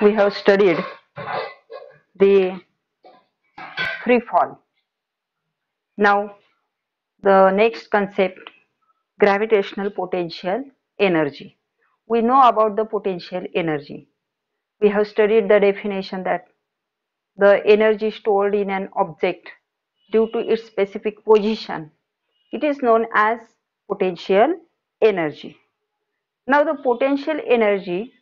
we have studied the free fall. Now, the next concept, gravitational potential energy. We know about the potential energy. We have studied the definition that the energy stored in an object due to its specific position. It is known as potential energy. Now, the potential energy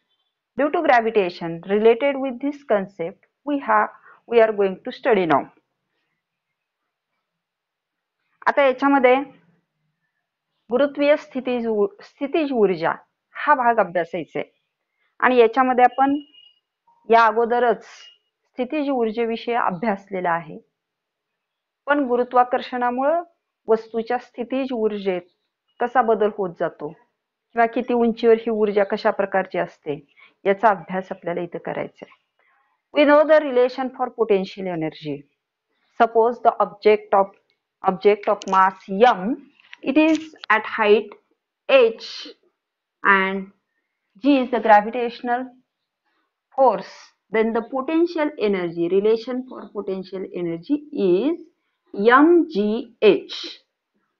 due to gravitation related with this concept we are going to study now. आता याच्यामध्ये गुरुत्वीय स्थितीज ऊर्जा हा भाग अभ्यासायचा आहे आणि याच्यामध्ये आपण या अगोदरच स्थितीज ऊर्जेविषयी अभ्यासलेला आहे. पण गुरुत्वाकर्षणामुळे वस्तूच्या स्थितीज ऊर्जेत कसा बदल होत जातो किंवा किती उंचीवर ही ऊर्जा कशा प्रकारची असते याचा अभ्यास आपल्याला इथे करायचा आहे. We know the relation for potential energy. Suppose the object of mass m, it is at height h and g is the gravitational force. Then the potential energy relation for potential energy is mgh.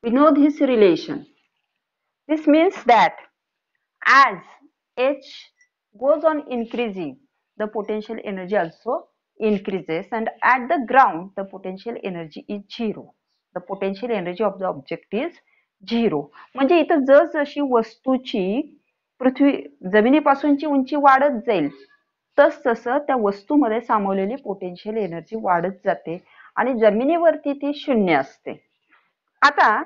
We know this relation. This means that as h goes on increasing, the potential energy also increases, and at the ground the potential energy is zero. The potential energy of the object is zero. म्हणजे इथं जसजशी वस्तूची पृथ्वी जमिनीपासूनची उंची वाढत जाईल तसतसं त्या वस्तूमध्ये सामावलेली potential energy वाढत जाते आणि जमिनीवरती ती शून्य असते. आता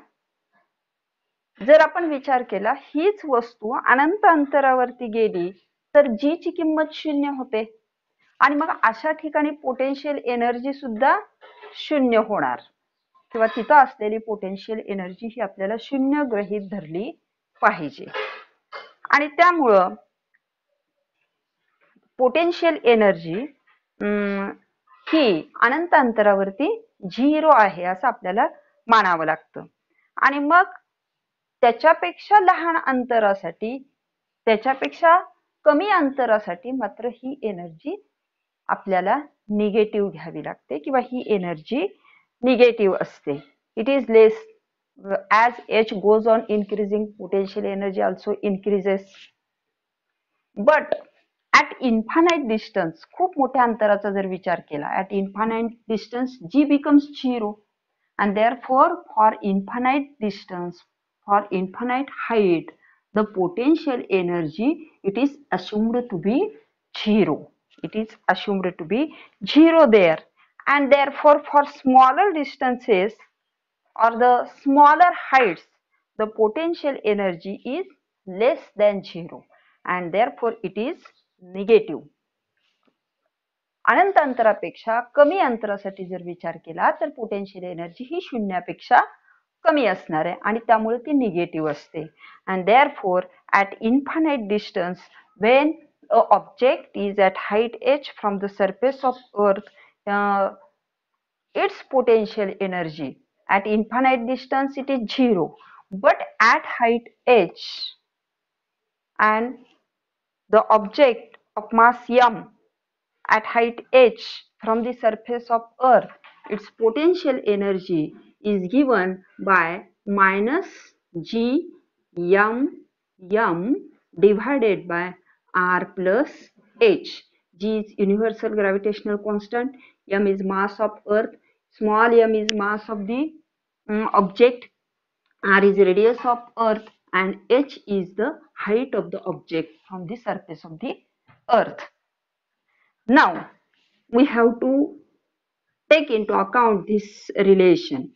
जर आपण विचार केला हीच वस्तू अनंत अंतरावरती गेली तर जी ची किंमत शून्य होते आणि मग अशा ठिकाणी पोटेन्शियल एनर्जी सुद्धा शून्य होणार किंवा तिथं असलेली पोटेन्शियल एनर्जी ही आपल्याला शून्य गृहीत धरली पाहिजे. आणि त्यामुळं पोटेन्शियल एनर्जी ही अनंत अंतरावरती झिरो आहे असं आपल्याला मानावं लागतं. आणि मग त्याच्यापेक्षा लहान अंतरासाठी त्याच्यापेक्षा कमी अंतरासाठी मात्र ही एनर्जी आपल्याला निगेटिव्ह घ्यावी लागते किंवा ही एनर्जी निगेटिव्ह असते. It is less as h goes on increasing, potential energy also increases. But at infinite distance, खूप मोठ्या अंतराचा जर विचार केला, at infinite distance g becomes zero, and therefore for infinite distance, for infinite height, the potential energy it is assumed to be zero. It is assumed to be zero there, and therefore for smaller distances or the smaller heights, the potential energy is less than zero, and therefore it is negative. अनंत अंतरापेक्षा कमी अंतरासाठी जर विचार केला तर potential energy ही शून्यापेक्षा कमी असणार आहे आणि त्यामुळे ती निगेटिव्ह असते. and therefore at infinite distance, when a object is at height h from the surface of earth, its potential energy at infinite distance it is zero, but at height h and the object of mass m at height h from the surface of earth, its potential energy is given by minus g m divided by r plus h. G is universal gravitational constant, m is mass of earth, small m is mass of the object, r is radius of earth, and h is the height of the object from the surface of the earth. Now we have to take into account this relation.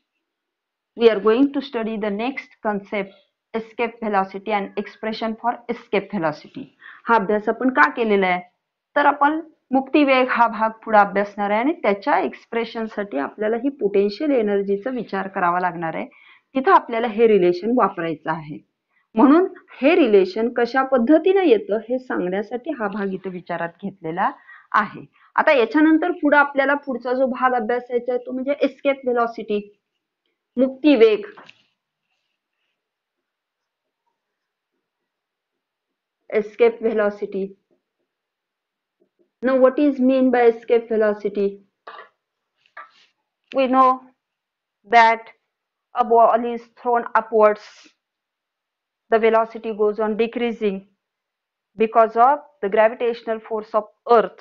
We are going to study the next concept, escape velocity and expression for escape velocity. हा अभ्यास आपण का केलेला आहे तर आपण मुक्तिवेग हा भाग पुढे अभ्यासणार आहे आणि त्याच्या एक्सप्रेशन साठी आपल्याला ही पोटेन्शियल एनर्जीचा विचार करावा लागणार आहे. तिथं आपल्याला हे रिलेशन वापरायचं आहे. म्हणून हे रिलेशन कशा पद्धतीने येतं हे सांगण्यासाठी हा भाग इथे विचारात घेतलेला आहे. आता याच्यानंतर पुढे आपल्याला पुढचा जो भाग अभ्यासायचा आहे तो म्हणजे एस्केप व्हेलॉसिटी, मुक्तिवेग. Escape velocity Now, what is mean by escape velocity? We know that a ball is thrown upwards, the velocity goes on decreasing because of the gravitational force of Earth.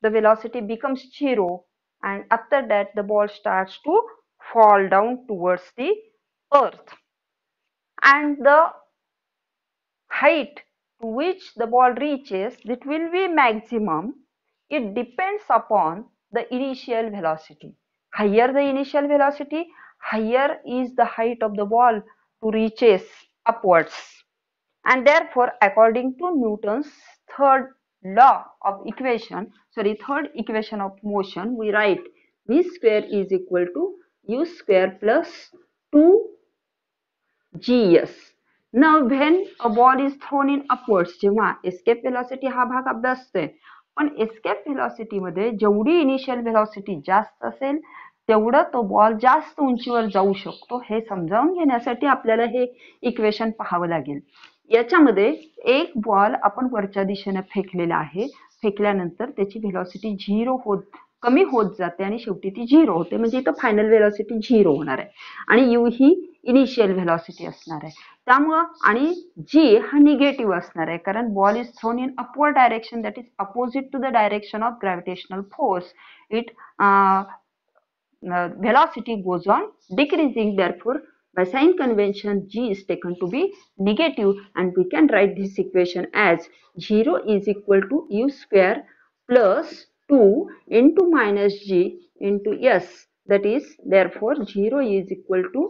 The velocity becomes zero, and after that the ball starts to fall down towards the Earth. And the height to which the ball reaches, it will be maximum. It depends upon the initial velocity. Higher the initial velocity, higher is the height of the ball to reaches upwards. And therefore, according to Newton's third law of equation, third equation of motion, we write v square is equal to u square plus 2gs. Now, when a ball is thrown in upwards, जेव्हा escape velocity हा भाग अभ्यासतोय, पण escape velocity मध्ये जेवढी initial velocity जास्त असेल तेवढं तो बॉल जास्त उंचीवर जाऊ शकतो. हे समजावून घेण्यासाठी आपल्याला हे इक्वेशन पाहावं लागेल. याच्यामध्ये एक बॉल आपण वरच्या दिशेने फेकलेला आहे. फेकल्यानंतर त्याची व्हेलॉसिटी कमी होत जाते आणि शेवटी ती 0 होते. म्हणजे इथं फायनल व्हेलॉसिटी 0 होणार आहे आणि यू ही इनिशियल व्हेलॉसिटी असणार आहे. त्यामुळं आणि जी हा निगेटिव्ह असणार आहे कारण ball is thrown in upward direction, that is opposite to the direction of gravitational force. It velocity goes on decreasing. Therefore, by sign convention, g is taken to be negative, and we can write this equation as 0 is equal to u square plus 2 into minus g into s. That is, therefore, 0 is equal to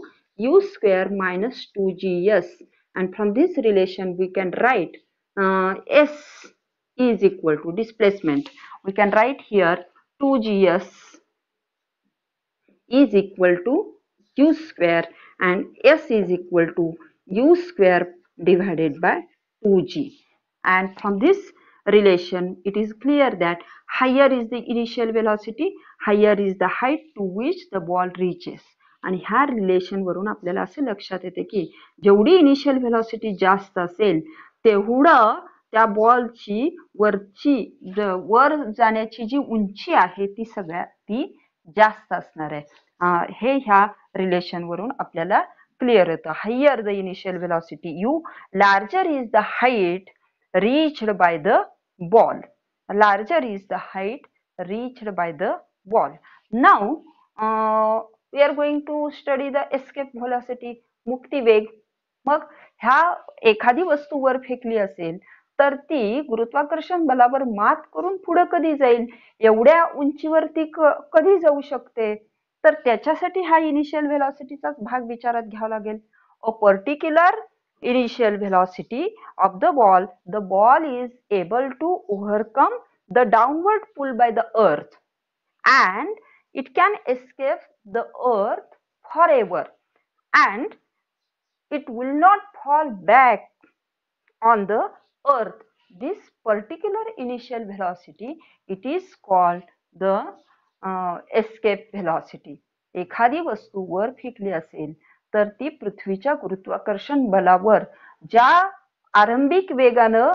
u square minus 2gs. And from this relation, we can write s is equal to displacement. We can write here 2gs is equal to u square and s is equal to u square divided by 2g. And from this relation, it is clear that higher is the initial velocity, higher is the height to which the ball reaches. आणि ह्या relation वरून आपल्याला असे लक्षात येते की जेवढी initial velocity जास्त असेल तेवढं त्या बॉलची वर जाण्याची जी उंची आहे ती जास्त असणार आहे. हे ह्या रिलेशन वरून आपल्याला क्लिअर होतं. Higher the initial velocity you, larger is the height reached by the ball. Larger is the height reached by the ball. Now, we are going to study the escape velocity, मुक्ती वेग. मग ह्या एखादी वस्तू वर फेकली असेल तर ती गुरुत्वाकर्षण बलावर मात करून पुढे कधी जाईल, एवढ्या उंचीवरती कधी जाऊ शकते, तर त्याच्यासाठी हा इनिशियल व्हेलॉसिटीचाच भाग विचारात घ्यावा लागेल. A particular initial velocity of the ball is able to overcome the downward pull by the earth and it can escape the earth forever and it will not fall back on the earth. This particular initial velocity, it is called the escape velocity. एखादी वस्तू वर फेकली असेल तर ती पृथ्वीच्या गुरुत्वाकर्षण बलावर ज्या आरंभिक वेगानं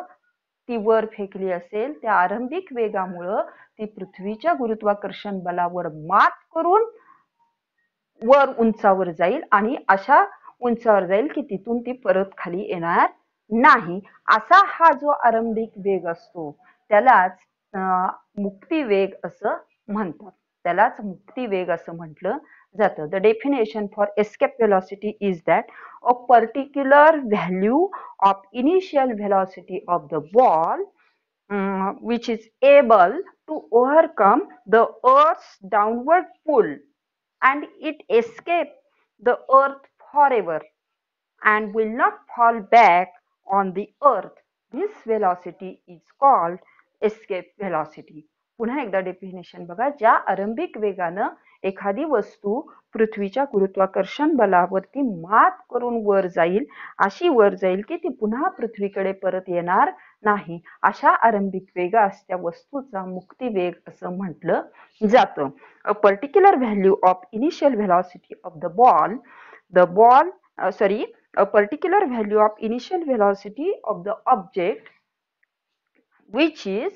ती वर फेकली असेल त्या आरंभिक वेगामुळे ती पृथ्वीच्या गुरुत्वाकर्षण बलावर मात करून वर उंचावर जाईल आणि अशा उंचावर जाईल की तिथून ती परत खाली येणार नाही. असा हा जो आरंभिक वेग असतो त्यालाच मुक्ती वेग असं म्हणतात. त्यालाच मुक्ती वेग असं म्हटलं जातं. The definition for escape velocity is that a particular value of initial velocity of the ball which is able to overcome the earth's downward pull and it escape the earth forever and will not fall back on the earth. This velocity is called escape velocity. पुन्हा एकदा definition बघा. ज्या आरंभिक वेगानं एखादी वस्तू पृथ्वीच्या गुरुत्वाकर्षण बलावरती मात करून वर जाईल, अशी वर जाईल की ती पुन्हा पृथ्वीकडे परत येणार नाही, अशा आरंभिक वेगास त्या वस्तूचा मुक्ती वेग असं म्हटलं जातं. A particular value of initial velocity of the ball, a particular value of initial velocity of the object which is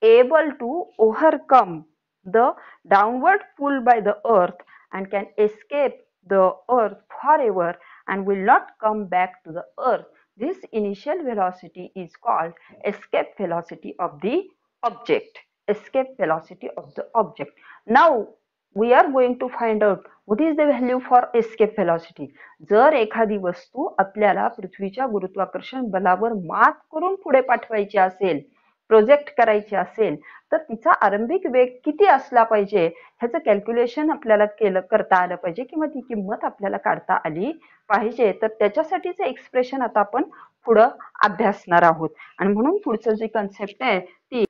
able to overcome the downward pull by the earth and can escape the earth forever and will not come back to the earth. This initial velocity is called escape velocity of the object. Escape velocity of the object. Now we are going to find out what is the value for escape velocity. जर एखादी वस्तू आपल्याला पृथ्वीच्या गुरुत्वाकर्षण बलावर मात करून पुढे पाठवायची असेल, प्रोजेक्ट करायची असेल, तर तिचा आरंभिक वेग किती असला पाहिजे ह्याचं कॅल्क्युलेशन आपल्याला करता आलं पाहिजे किंवा ती किंमत आपल्याला काढता आली पाहिजे. तर त्याच्यासाठीचं एक्सप्रेशन आता आपण पुढं अभ्यासणार आहोत आणि म्हणून पुढचं जी कन्सेप्ट आहे ती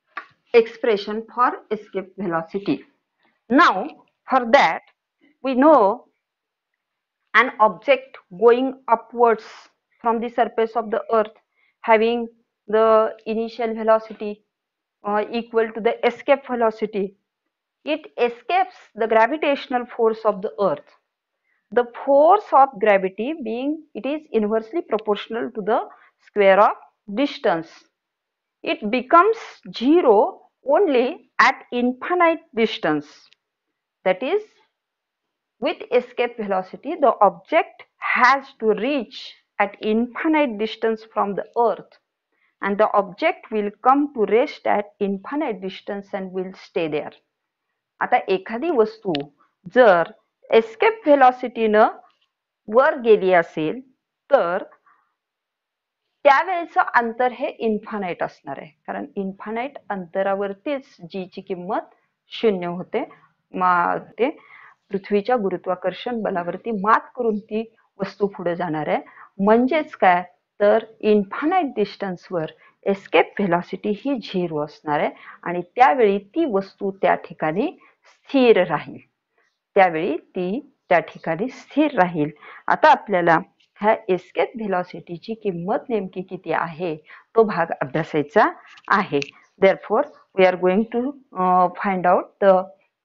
expression for escape velocity. Now, for that, we know an object going upwards from the surface of the earth having the initial velocity equal to the escape velocity. It escapes the gravitational force of the earth. The force of gravity being it is inversely proportional to the square of distance. It becomes zero only at infinite distance. That is, with escape velocity, the object has to reach at infinite distance from the earth and the object will come to rest at infinite distance and will stay there. आता एखादी वस्तू जर escape व्हेलॉसिटीनं वर गेली असेल तर त्यावेळेचं अंतर हे infinite असणार आहे, कारण इन्फानाइट अंतरावरतीच जी ची किंमत 0 होते. ते पृथ्वीच्या गुरुत्वाकर्षण बलावरती मात करून ती वस्तू पुढे जाणार आहे. म्हणजेच काय तर इन्फानाइट डिस्टन्सवर एस्केप व्हेलॉसिटी ही 0 असणार आहे आणि त्यावेळी ती वस्तू त्या ठिकाणी स्थिर राहील. त्यावेळी ती त्या ठिकाणी स्थिर राहील. आता आपल्याला ह्या एस्केप व्हेलॉसिटीची किंमत नेमकी किती आहे तो भाग अभ्यासायचा आहे. Therefore, we are going to find out the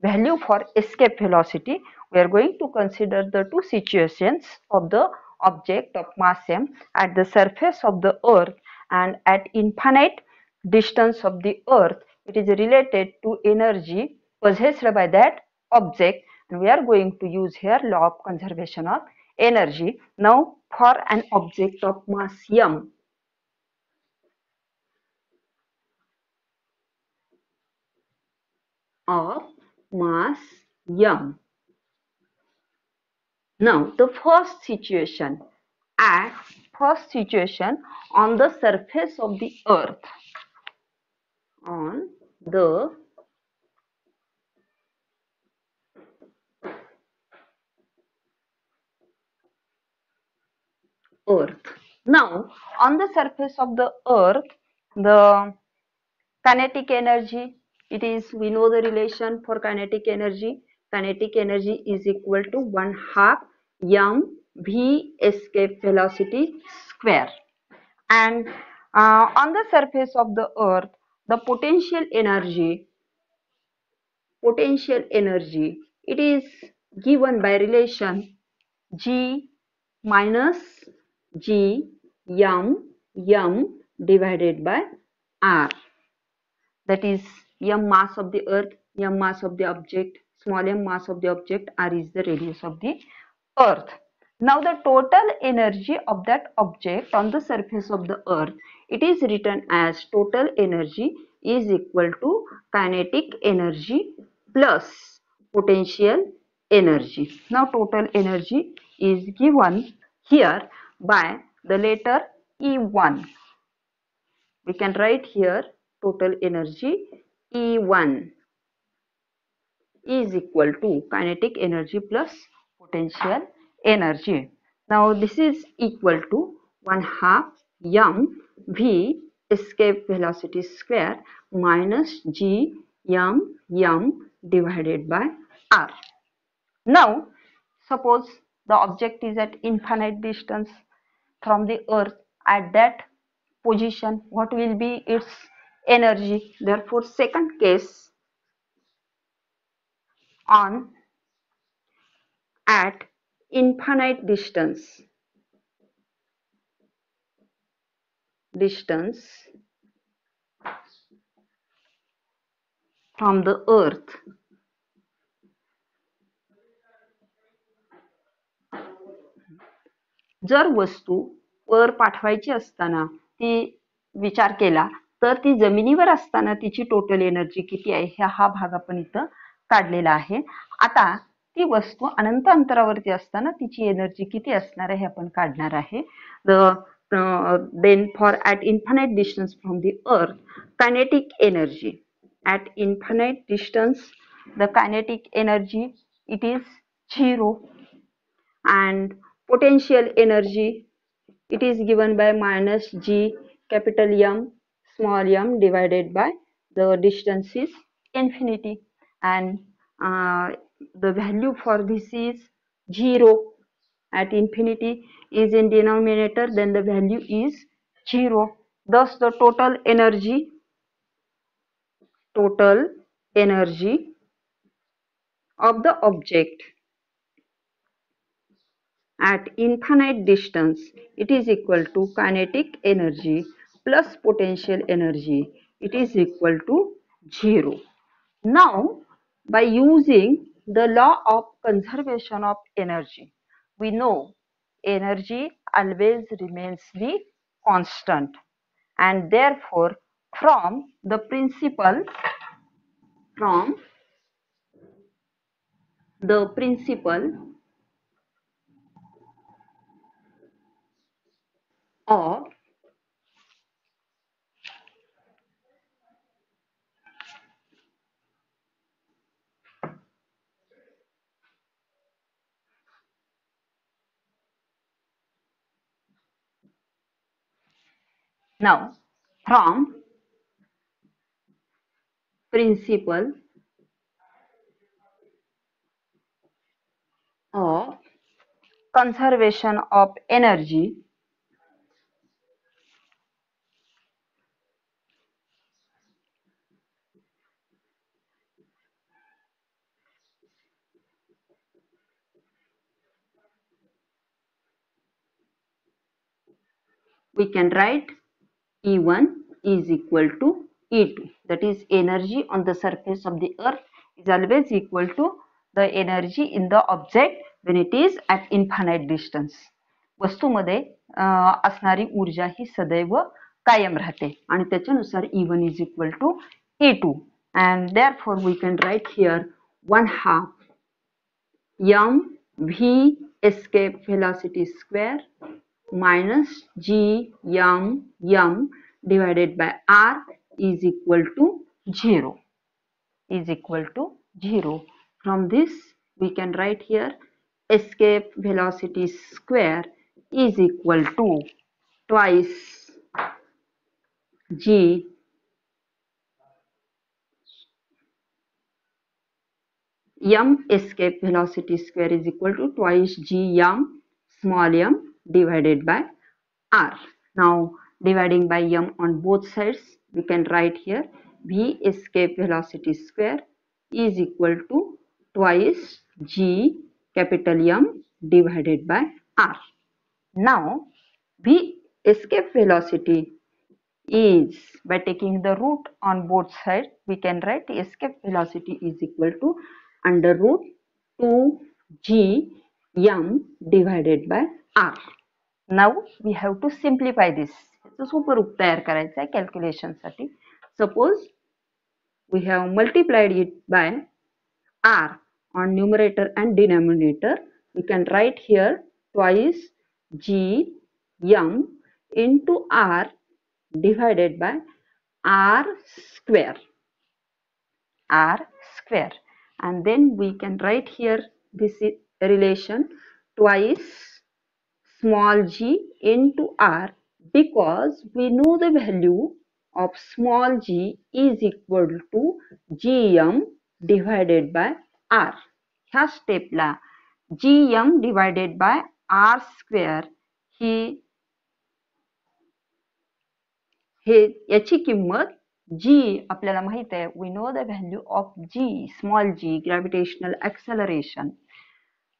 value for escape velocity. We are going to consider the two situations of the object of mass m at the surface of the earth and at infinite distance of the earth. It is related to energy possessed by that object and we are going to use here law of conservation of energy. Now for an object of mass m, now the first situation on the surface of the earth, Now on the surface of the earth, the kinetic energy, it is, we know the relation for kinetic energy. Kinetic energy is equal to 1/2 mv escape velocity square. And on the surface of the earth, the potential energy, it is given by relation G minus G m divided by R. That is m mass of the earth, m mass of the object, small m mass of the object, R is the radius of the earth. Now the total energy of that object on the surface of the earth, it is written as total energy is equal to kinetic energy plus potential energy. Now total energy is given here by the letter E1. We can write here total energy E1 is equal to kinetic energy plus potential energy. Now this is equal to 1/2 mv escape velocity square minus G m divided by R. Now suppose the object is at infinite distance from the earth. At that position, what will be its energy? Therefore second case, at infinite distance from the earth जर वस्तू वर पाठवायची असताना ती विचार केला तर ती जमिनीवर असताना तिची टोटल एनर्जी किती आहे हा भाग आपण इथं काढलेला आहे. आता ती वस्तू अनंत अंतरावरती असताना तिची एनर्जी किती असणार आहे हे आपण काढणार आहे. Then for at infinite distance from the earth, kinetic energy at infinite distance, the kinetic energy it is 0, and potential energy it is given by minus g capital M small m divided by the distance is infinity, and the value for this is 0 at infinity is in denominator, then the value is 0. Thus the total energy of the object at infinite distance it is equal to kinetic energy plus potential energy, it is equal to 0. Now by using the law of conservation of energy, we know energy always remains the constant, and therefore from the principle of now from principle of conservation of energy, we can write E1 is equal to E2, that is energy on the surface of the earth is always equal to the energy in the object when it is at infinite distance. वस्तूमध्ये असणारी ऊर्जा ही सदैव कायम राहते आणि त्याच्यानुसार E1 is equal to E2, and therefore we can write here 1/2 mv escape velocity square minus g m divided by r is equal to 0. From this we can write here escape velocity square is equal to twice g m escape velocity square is equal to twice g m small m divided by r. Now dividing by m on both sides we can write here v escape velocity square is equal to twice g capital M divided by r. Now v escape velocity is, by taking the root on both sides we can write escape velocity is equal to under root 2g m divided by r. Now we have to simplify this. सोपं रूप तयार करायचं आहे calculation साठी. Suppose we have multiplied it by r on numerator and denominator, we can write here twice g m into r divided by r square, and then we can write here this relation twice small g into r, because we know the value of small g is equal to gm divided by r. ह्या स्टेपला gm divided by r square याची किंमत g आपल्याला माहित आहे, we know the value of g small g gravitational acceleration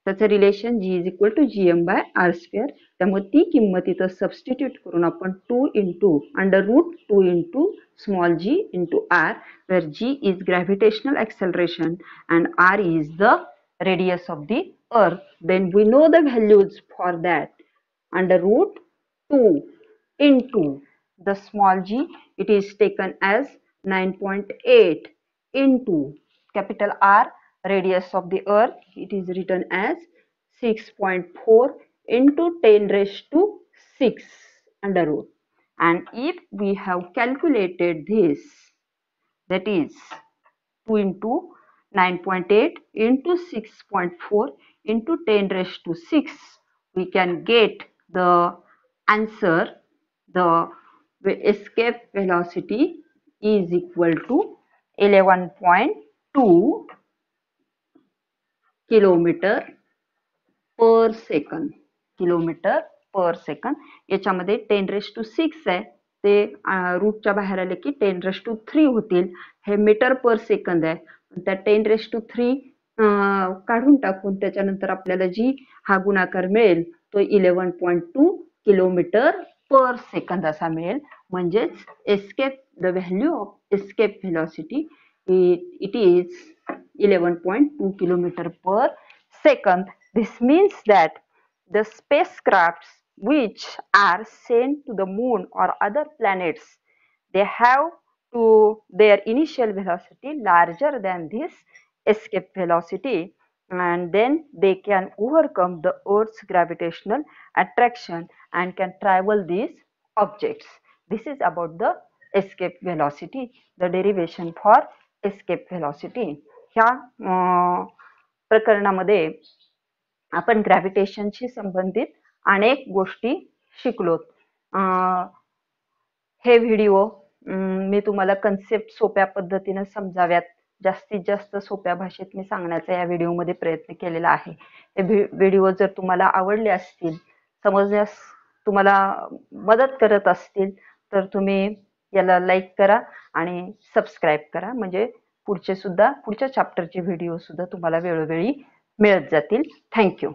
त्याचं relation g is equal to GM by r square. त्यामुळे ती किंमत इथं सबस्टिट्यूट करून आपण 2 into under root 2 into small g into r, where g is gravitational acceleration and r is the radius of the earth. Then we know the values for that. Under root 2 into the small g, it is taken as 9.8 into capital R, radius of the earth, it is written as 6.4 into 10 raised to 6 under root. And if we have calculated this, that is 2 into 9.8 into 6.4 into 10 raised to 6, we can get the answer. The escape velocity is equal to 11.2 kilometre per second. Kilometre per second. याच्यामध्ये 10 raise to 6 आहे, ते रूटच्या बाहेर आले की 10 raise to 3 होतील. हे metre per second आहे. त्या 10 raise to 3 काढून टाकून त्याच्यानंतर आपल्याला जी हा गुणाकार मिळेल तो 11.2 किलोमीटर पर सेकंद असा मिळेल. म्हणजेच escape, the value of escape velocity it is 11.2 kilometer per second. This means that the spacecrafts which are sent to the moon or other planets, they have to their initial velocity larger than this escape velocity, and then they can overcome the Earth's gravitational attraction and can travel these objects. This is about the escape velocity, the derivation for escape velocity. ह्या प्रकरणामध्ये आपण ग्रॅव्हिटेशनशी संबंधित अनेक गोष्टी शिकलो. हे video मी तुम्हाला concept सोप्या पद्धतीने समजाव्यात, जास्तीत जास्त सोप्या भाषेत मी सांगण्याचा या व्हिडिओमध्ये प्रयत्न केलेला आहे. हे व्हिडिओ जर तुम्हाला आवडले असतील, समजण्यास तुम्हाला मदत करत असतील, तर तुम्ही याला लाईक करा आणि सबस्क्राईब करा. म्हणजे पुढच्या चॅप्टरचे व्हिडिओ सुद्धा तुम्हाला वेळोवेळी मिळत जातील. थँक्यू.